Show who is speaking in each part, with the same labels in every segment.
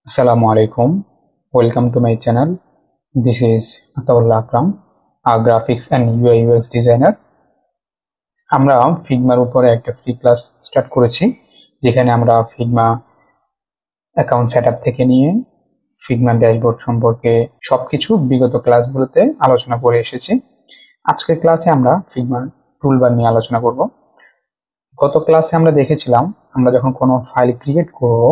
Speaker 1: Assalamu alaikum. Welcome to my channel. This is Ataullah Akram, a graphics and UI UX designer. আমরা ফিগমার উপরে একটা free class start করেছি, যেখানে আমরা Figma account setup থেকে নিয়ে ফিগমা ড্যাশবোর্ড সম্পর্কে সবকিছু বিগত ক্লাসগুলোতে আলোচনা করে এসেছি। আজকের ক্লাসে আমরা ফিগমা টুলবার নিয়ে আলোচনা করব। গত ক্লাসে আমরা দেখেছিলাম, আমরা যখন কোনো ফাইল ক্রিয়েট করব,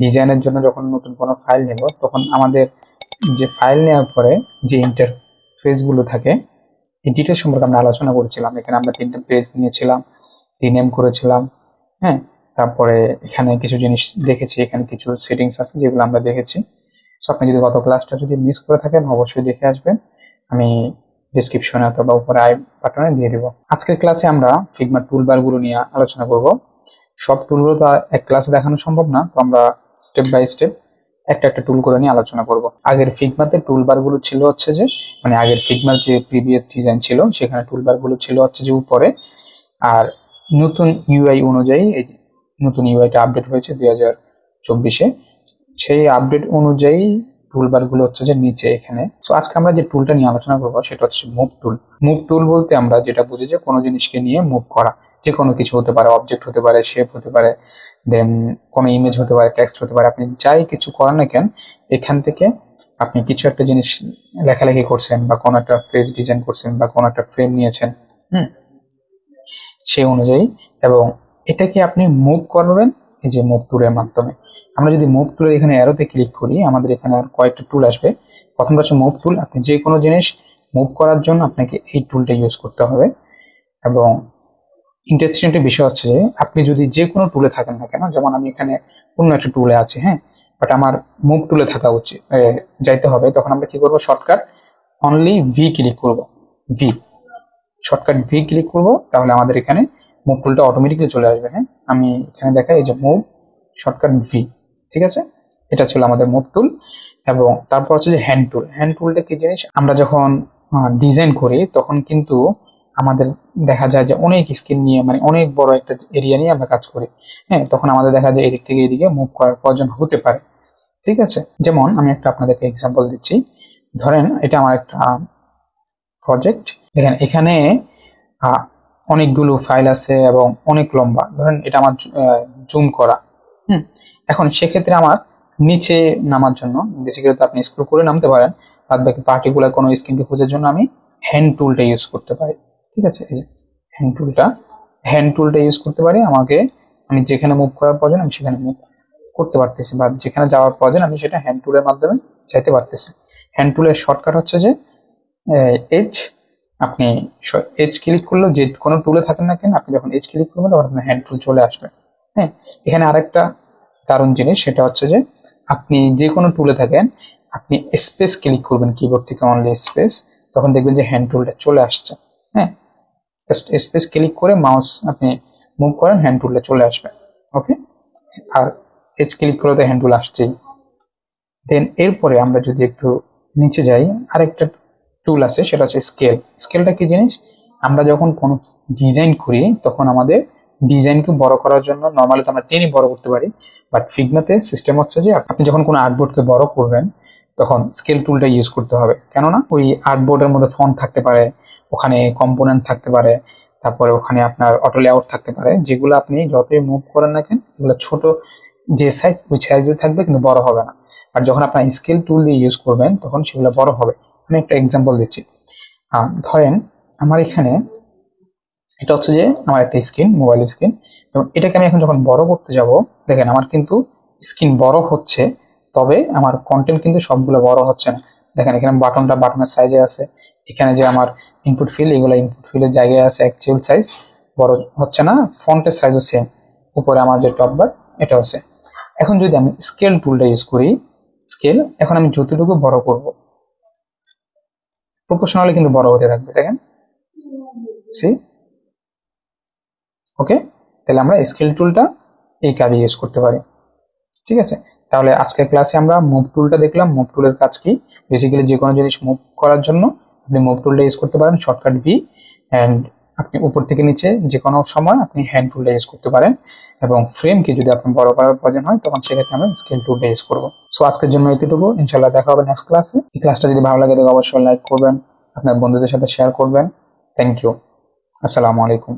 Speaker 1: ডিজাইনের জন্য যখন নতুন কোনো ফাইল নেব, তখন আমাদের যে ফাইল নেওয়ার পরে যে ইন্টারফেসগুলো থাকে, এই ডিটেলস সম্পর্কে আমরা আলোচনা করেছিলাম। এখানে আমরা 3টে পেজ নিয়েছিলাম, রিনেম করেছিলাম, হ্যাঁ। তারপরে এখানে কিছু জিনিস দেখেছি, এখানে কিছু সেটিংস আছে যেগুলো আমরা দেখেছি। সো আপনি যদি গত ক্লাসটা যদি মিস করে থাকেন, অবশ্যই দেখে আসবেন। আমি ডিসক্রিপশনে অথবা উপরে আই বাটনে দিয়ে দেবো। আজকের ক্লাসে আমরা ফিগমা টুলবারগুলো নিয়ে আলোচনা করব। সব টুলগুলো তো এক ক্লাসে দেখানো সম্ভব না, তো আমরা স্টেপ বাই স্টেপ একটা একটা টুল করে নিয়ে আলোচনা করব। আগের ফিগমাতে টুলবারগুলো ছিল হচ্ছে যে, মানে আগের ফিগমার যে প্রিভিয়াস ডিজাইন ছিল সেখানে টুলবারগুলো ছিল হচ্ছে যে উপরে, আর নতুন ইউআই অনুযায়ী এই নতুন ইউআইটা আপডেট হয়েছে 2024-এ, সেই আপডেট অনুযায়ী টুলবারগুলো হচ্ছে যে নিচে এখানে। তো আজকে আমরা যে টুলটা নিয়ে আলোচনা করবো সেটা হচ্ছে মুভ টুল। মুভ টুল বলতে আমরা যেটা বুঝি যে কোনো জিনিসকে নিয়ে মুভ করা, যে কোনো কিছু হতে পারে, অবজেক্ট হতে পারে, শেপ হতে পারে, দেন কোনো ইমেজ হতে পারে, টেক্সট হতে পারে। আপনি যাই কিছু করেন না কেন, এখান থেকে আপনি কিছু একটা জিনিস লেখালেখি করছেন বা কোনো একটা ফেস ডিজাইন করছেন বা কোনো একটা ফ্রেম নিয়েছেন, সেই অনুযায়ী, এবং এটাকে আপনি মুভ করবেন এই যে মুভ টুলের মাধ্যমে। আমরা যদি মুভ টুলের এখানে অ্যারোতে ক্লিক করি, আমাদের এখানে আর কয়েকটা টুল আসবে। প্রথমটা হচ্ছে মুভ টুল। আপনি যে কোনো জিনিস মুভ করার জন্য আপনাকে এই টুলটা ইউজ করতে হবে। এবং ইন্টারেস্টিং একটা বিষয় হচ্ছে যে, আপনি যদি যে কোনো টুলে থাকেন না কেন, যেমন আমি এখানে অন্য একটা টুলে আছি, হ্যাঁ, বাট আমার মুভ টুলে থাকা উচিত যাইতে হবে, তখন আমরা কি করবো, শর্টকাট অনলি ভি ক্লিক করব। ভি শর্টকাট ভি ক্লিক করব, তাহলে আমাদের এখানে মুভ টুলটা অটোমেটিকলি চলে আসবে। হ্যাঁ, আমি এখানে দেখাই এই যে মুভ শর্টকাট ভি, ঠিক আছে। এটা ছিল আমাদের মুভ টুল। এবং তারপর হচ্ছে যে হ্যান্ড টুল। হ্যান্ড টুলটা কি জিনিস, আমরা যখন ডিজাইন করি তখন কিন্তু আমাদের দেখা যায় যে অনেক স্কিল নিয়ে, মানে অনেক বড় একটা এরিয়া নিয়ে আমরা কাজ করি, হ্যাঁ। তখন আমাদের দেখা যায় এদিক থেকে এদিকে মুভ করার প্রয়োজন হতে পারে, ঠিক আছে। যেমন আমি একটা আপনাদেরকে এক্সাম্পল দিচ্ছি। ধরেন এটা আমার একটা প্রজেক্ট, দেখেন এখানে অনেকগুলো ফাইল আছে এবং অনেক লম্বা। ধরেন এটা আমার জুম করা, এখন সেক্ষেত্রে আমার নিচে নামার জন্য বেসিক্যালি আপনি স্ক্রল করে নামতে পারেন, বাদ বাকি পার্টিকুলার কোনো স্ক্রিনকে খোঁজার জন্য আমি হ্যান্ড টুলটা ইউজ করতে পারি, ঠিক আছে। এই যে হ্যান্ড টুলটা ইউজ করতে পারি। আমি যেখানে মুভ করার প্রয়োজন আমি সেখানে মুভ করতে পারতেছি, বা যেখানে যাওয়ার প্রয়োজন আমি সেটা হ্যান্ড টুলের মাধ্যমে যাইতে পারতেছি। হ্যান্ড টুলের শর্টকাট হচ্ছে যে এজ। আপনি এজ ক্লিক করলেও, যে কোনো টুলে থাকেন না কেন, আপনি যখন এজ ক্লিক করবেন তখন আপনার হ্যান্ড টুল চলে আসবে, হ্যাঁ। এখানে আরেকটা দারুণ জিনিস, সেটা হচ্ছে যে আপনি যে কোনো টুলে থাকেন, আপনি স্পেস ক্লিক করবেন কিবোর্ড থেকে, অনলি স্পেস, তখন দেখবেন যে হ্যান্ড টুলটা চলে আসছে, হ্যাঁ। জাস্ট স্পেস ক্লিক করে মাউস আপনি মুভ করেন, হ্যান্ড টুলটা চলে আসবে, ওকে। আর এজ ক্লিক করলে তো হ্যান্ড টুল আসছেই। দেন এরপরে আমরা যদি একটু নিচে যাই, আরেকটা টুল আছে, সেটা হচ্ছে স্কেল। স্কেলটা কি জিনিস, আমরা যখন কোনো ডিজাইন করি তখন আমাদের ডিজাইনকে বড় করার জন্য নর্মালি তো আমরা টেনে বড় করতে পারি, বাট ফিগমাতে সিস্টেম হচ্ছে যে আপনি যখন কোনো আর্টবোর্ডকে বড় করবেন তখন স্কেল টুলটা ইউজ করতে হবে। কেননা ওই আর্টবোর্ডের মধ্যে ফন্ট থাকতে পারে, ওখানে কম্পোনেন্ট থাকতে পারে, তারপরে ওখানে আপনার অটো লেআউট থাকতে পারে, যেগুলো আপনি যতই মুভ করেন না কেন, এগুলো ছোট যে সাইজ ওই সাইজে থাকবে, কিন্তু বড় হবে না। আর যখন আপনার স্কেল টুল দিয়ে ইউজ করবেন তখন সেগুলো বড় হবে। আমি একটা এক্সাম্পল দিচ্ছি। ধরেন আমার এখানে এটা হচ্ছে যে আমার একটা স্ক্রিন, মোবাইল স্ক্রিন, এবং এটাকে আমি এখন যখন বড় করতে যাব, দেখেন আমার কিন্তু স্ক্রিন বড় হচ্ছে, তবে আমার কন্টেন্ট কিন্তু সবগুলো বড় হচ্ছে না। দেখেন এখানে বাটনের সাইজে আছে, এখানে যে আমার ইনপুট ফিল, এগুলো ইনপুট ফিলের জায়গায় আছে, অ্যাকচুয়াল সাইজ বড় হচ্ছে না, ফন্টের সাইজও সেম। উপরে আমার যে টপ বার এটা হচ্ছে। এখন যদি আমি স্কেল টুলটা ইউজ করি, স্কেল, এখন আমি যতটুকু বড় করব প্রপোর্শনালি কিন্তু বড় হতে থাকবে, দেখেন, সি, ওকে। তাহলে আমরা স্কেল টুলটা এই কাজে ইউজ করতে পারি, ঠিক আছে। তাহলে আজকের ক্লাসে আমরা মুভ টুলটা দেখলাম। মুভ টুলের কাজ কি, বেসিক্যালি যে কোনো জিনিস মুভ করার জন্য আপনি মুভ টুলটা ইউজ করতে পারেন, শর্টকাট ভি, অ্যান্ড আপনি উপর থেকে নিচে যে কোনো সময় আপনি হ্যান্ড টুলটা ইউজ করতে পারেন, এবং ফ্রেমকে যদি আপনি বড় করার প্রয়োজন হয় তখন সেক্ষেত্রে আমরা স্কেল টুলটা ইউজ করবো। সো আজকের জন্য এতটুকু, ইনশাল্লাহ দেখা হবে নেক্সট ক্লাসে। এই ক্লাসটা যদি ভালো লাগে তাহলে অবশ্যই লাইক করবেন, আপনার বন্ধুদের সাথে শেয়ার করবেন। Thank you. আসসালামু আলাইকুম।